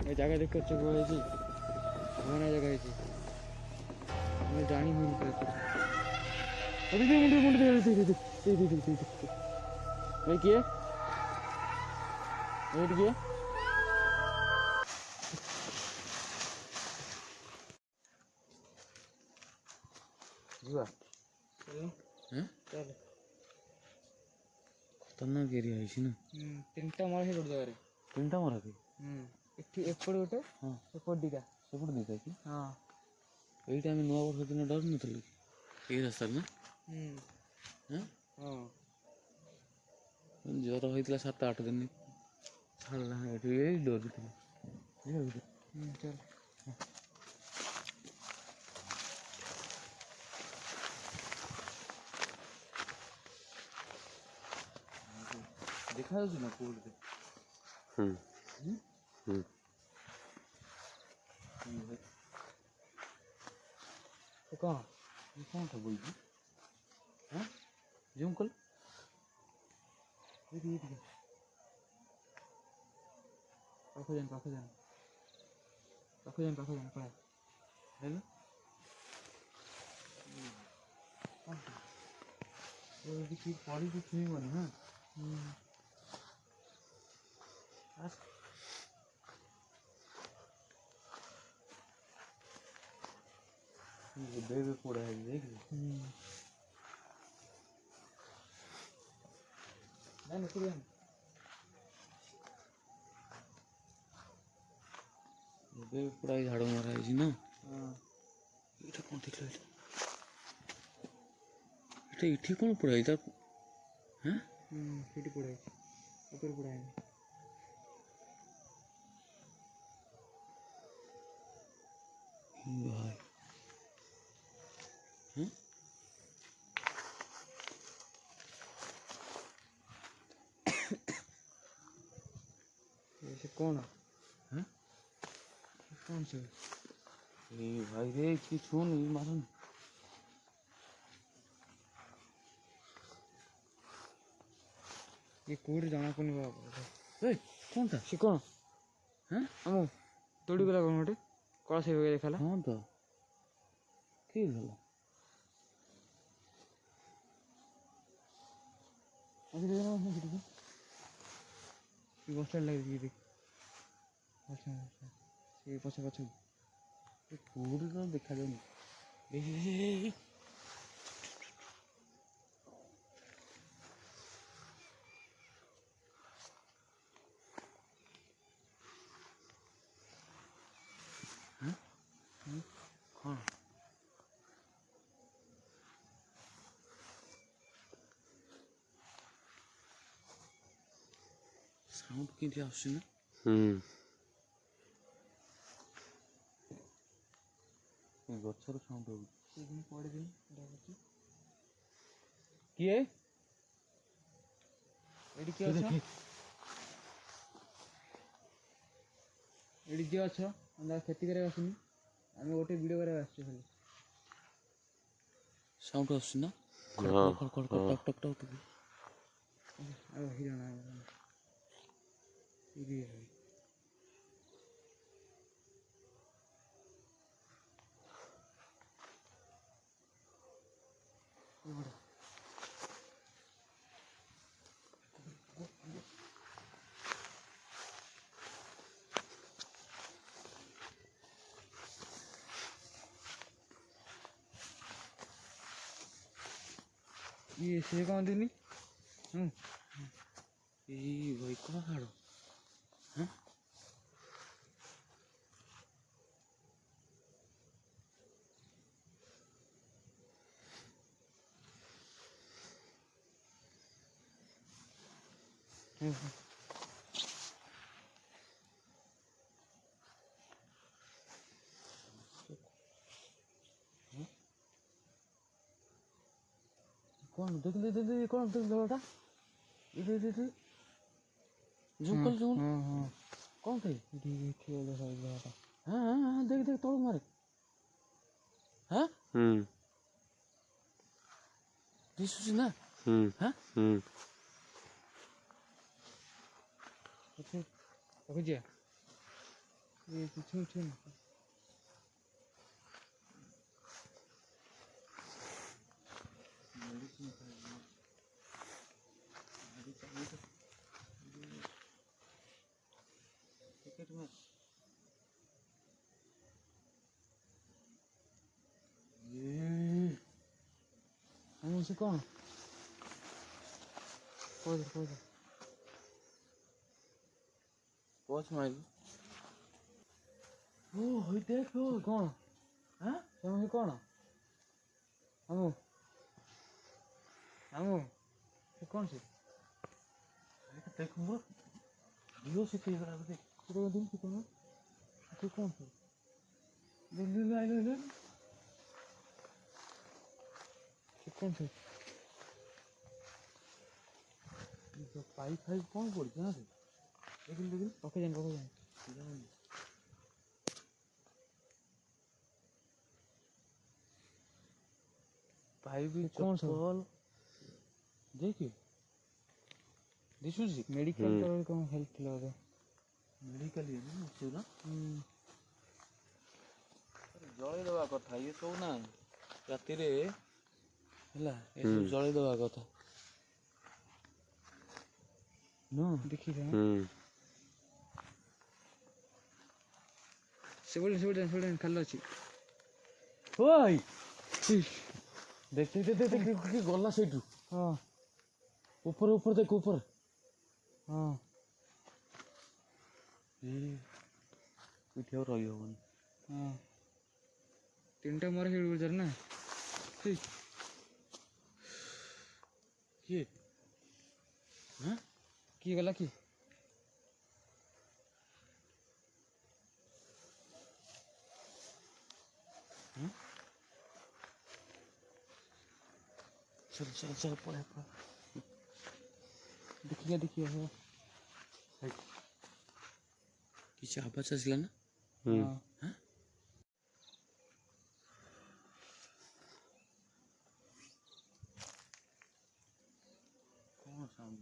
ଏ ଜାଗା ଦେଖ ଚୋକ ହେଇଛି ଭଗନା ଜାଗା ହେଇଛି ଆମେ ଜାଣି ହୁଏନି ଭାଇ କିଏ ଏଇଠି କିଏ ଯିବା खतरनाक एरिया है ना। तीनटा मर है गोटे जगह तीनटा मर है एठी एपड़ गोटे हां एपड़ दिगा सेपड़ दिगा कि हां एइटा हम नवा वर्ष दिन डर नथली ए रास्ता ना हैं हां जोर होइतला 7-8 दिन छाड़ला एठी ए डर दिला चल देखा जाଉଛି ନା କୋଉଠି କଣ କଣଟା ବଇଛି ହଁ ଜୁମ୍ କଲ ପାଖ ଯାନ ପଳା ହେଲୋ କିଛି ପଢ଼ିକି ଛୁଇଁବନି ହଁ बेबी पूरा है देख नहीं पूरा बेबी पूरा झाड़ू मारा है ना हां इटा कौन देखला इटा इठी कौन पूरा है इटा हैं इठी पूरा है ऊपर पूरा है भाई ऐसे कौन है कौन से ए भाई रे की सुन ई मारन ये कोड जाना कोनी बाबा ए कौन था से कौन हैं हम तोड़ी गला कोन हटे कला से देखाला हां तो ठीक होला अभी देखना है वीडियो ये बस लग रही है अच्छा ये पछे पछे ये कोड तो देखा जानी ए कौन साउंड केंती आछी ना गछर साउंड हो दिन पड़े दिन किए एडी के अच्छा एडी जे अच्छा अंदर खेती करे आसुनी आमे गोटे वीडियो करे आछे खाली साउंड आछी ना खड़ खड़ टक टक टक आ हिरना इदी है ये से कौन दिनी ए भाई कौन हाड़ो हैं कौन देख ले कौन देख लड़ा इधर जूम कर जूम हां कौन थे देखिए ले लड़ा हां देख देख तोड़ मारे हैं दिसुसी ना हैं अच्छा रख दिया ये पीछे उठे ना टिकट में हम उसे कौन पहुंच माइल ओ होई देखो कौन हां तुम कौन हम से कौन से देखो मोर वीडियो से के करा देख तो दिन की कौन तो कौन से ले ले कौन से तो पाइप फाइप कौन पड़ गया लेकिन ओके जान पाइप भी कौन सा देखिए दिशुजी मेडिकल का कौन हेल्थ लगा मेडिकल ये ना सुना जळे दवा कथा ये सब ना राति रे हला ए सब जळे दवा कथा नो देखि रे सेबुल खाल अछि ओय देख कि गला सेठू हां ऊपर देख ऊपर हां ए कुठे रही होबन हां तीनटा मार हे गुजर ना ठीक के हां की गला की हां चल पड़े देखिए हो किसी आवाज आसला ना हां कौन साउंड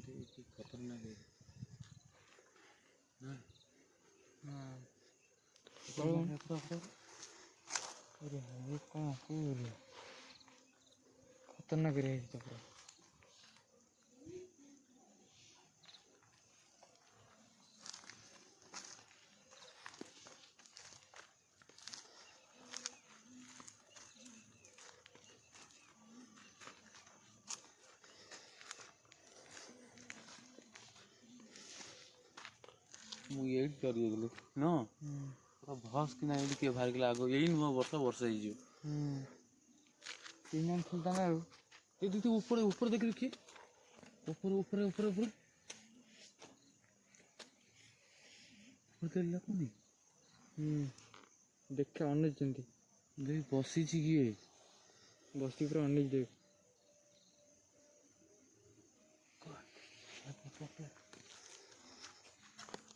देखिए खतरनाक है ना हां अरे ये कौन पूरी खतरनाक रहे तो पूरा मु एट कर दिए न पूरा भस कि ना के बाहर गेला आगो यही न वर्ष ही जो तीन खुलता ना ये देखते ऊपर देख रखिए ऊपर तेल कोनी देख अनुज जंती देख बसी छी किए बसी पूरा अनुज देख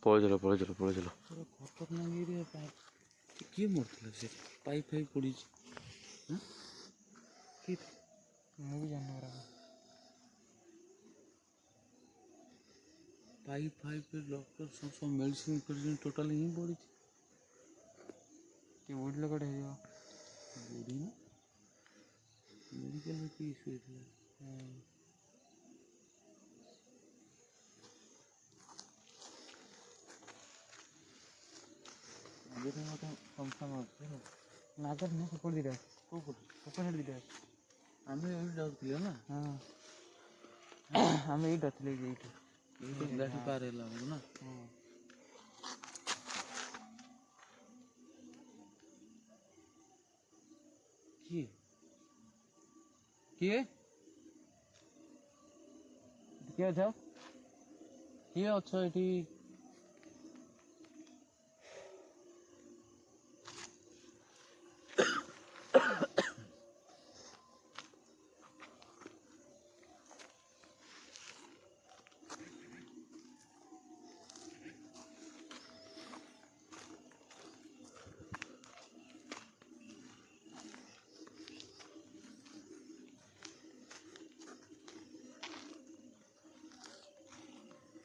पळे चलो पूरा खतरनाक एरिया पाइप किए मरतला से पाइप पड़ी हां की मु भी जानवर पाइप डॉक्टर सब मेडिसिन टोटल ही पड़ी कि बुढ़ लोग है बुढ़ी ना मेडिकल में की इशू है अभी तो मतलब फंक्शन होता है नागर नहीं पकड़ दिया पकड़ दिया हमें यही डाउट किया ना हां हमें यही डाउट ले गई थी ये गाड़ी पार है लागो ना किए जाओ किए अच्छा एठी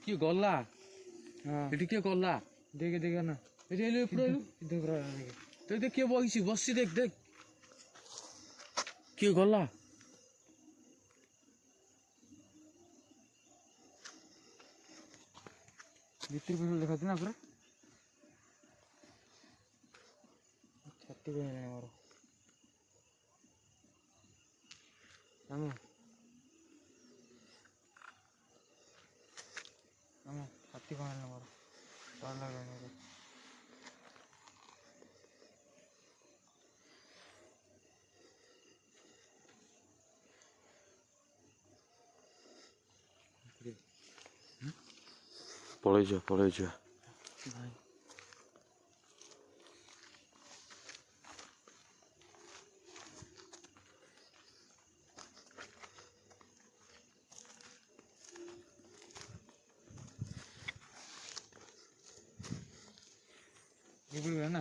कि गला ଏଠି କିଏ ଗଲା ଦେଖେ ଦେଖେ ନା ଏଠି ଏଲୁ ଏପଟେ ଏଲୁ ତ ଦେଖ କିଏ ବସିଛି ବସିଛି ଦେଖ ଦେଖ କିଏ ଗଲା ଭିତର ପିଛଳ ଦେଖାଉଛି ନା ପୁରା ଛାତି କଣ ମୋର ଆମ ଛାତି କଣ ହେଲା ମୋର ଡର ଲାଗିଲାଣି ପଳେଇ ଯା ଭାଇ ଏଇପଟେ ନା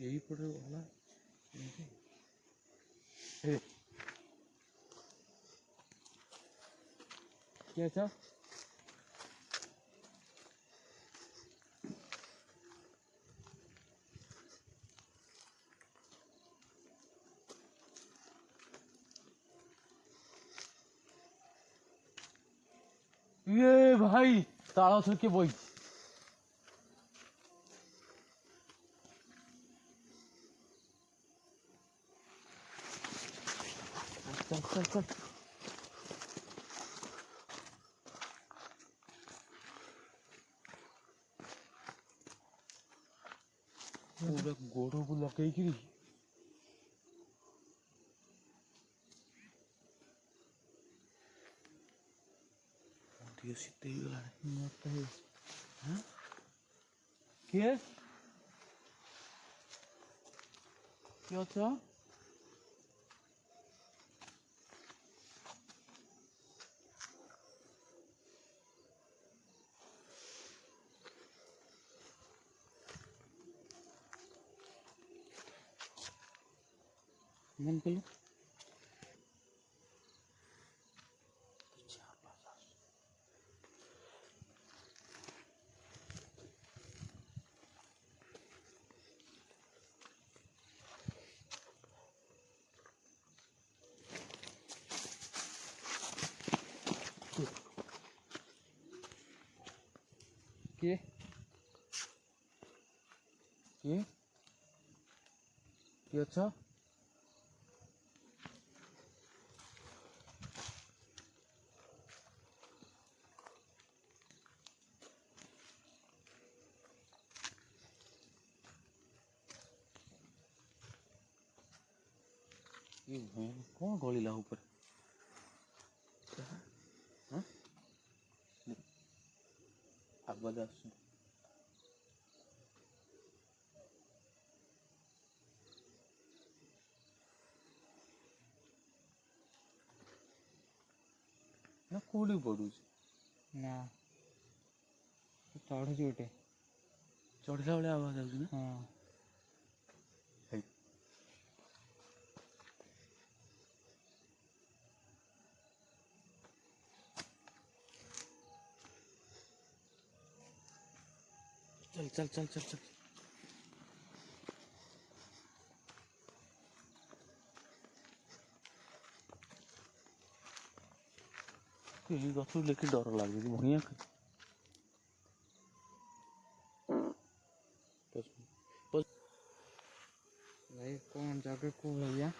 ଏଇପଟେ ଗଲା କିଏ ଅଛ ये भाई ताला थर के बोई चल चल चल पूरा गोड़ को लगे कि ये सीधे ही गला मत है हां क्या क्या था मन कर लो क्या क्या क्या अच्छा ये कौन गोली ला ऊपर हाँ आवाज आसुन ना कोड़ी पड़ुछ ना चढ़ुच गोटे चढ़ला बेले आवाज आउछ ना हाँ चल चल चल चल चल ये गछ लेके डर लागे भैया भाई कौन जाके को भैया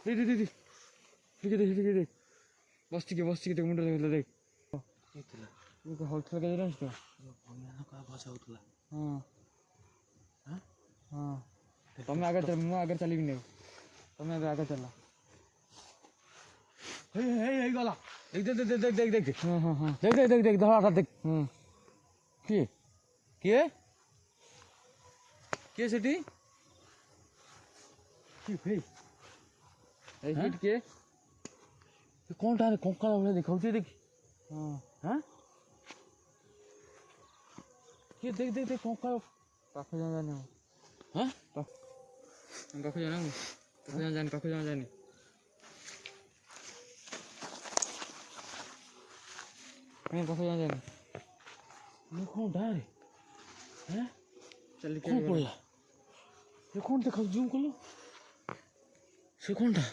देख बस के देख मुंडा देख ये होटल के जरा तो भैया का भाषा होतला हां हां हां तुम आगे चल मैं आगे चली नहीं तुम आगे चला हे गला देख हां हां हां देख धड़ाटा देख के सेठी की भाई ए हिट के कौन टारे कंकाल वाला दिखाउछे देख हां हां के देख कंकाल पाखो जाने हां पाखो जाने मैं कहाँ जाने मैं कौन डर है चल के कौन पड़ा ये कौन देखा जूम कर लो से कौन था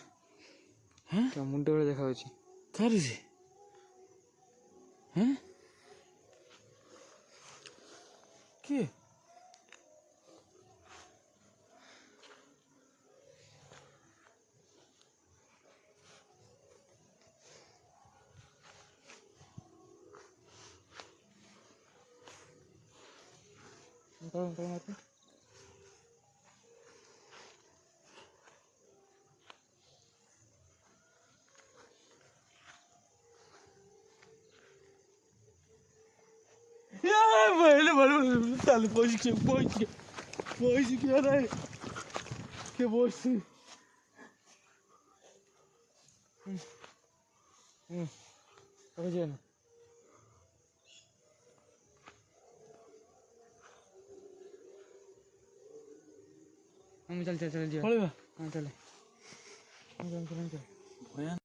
हैं क्या मुंडे वाले देखा होची कर से हैं के Entar mati. Ya böyle tane boş ki ara que boş. Apa jalan? हम चल चल चल जी हाँ चले चल चल चल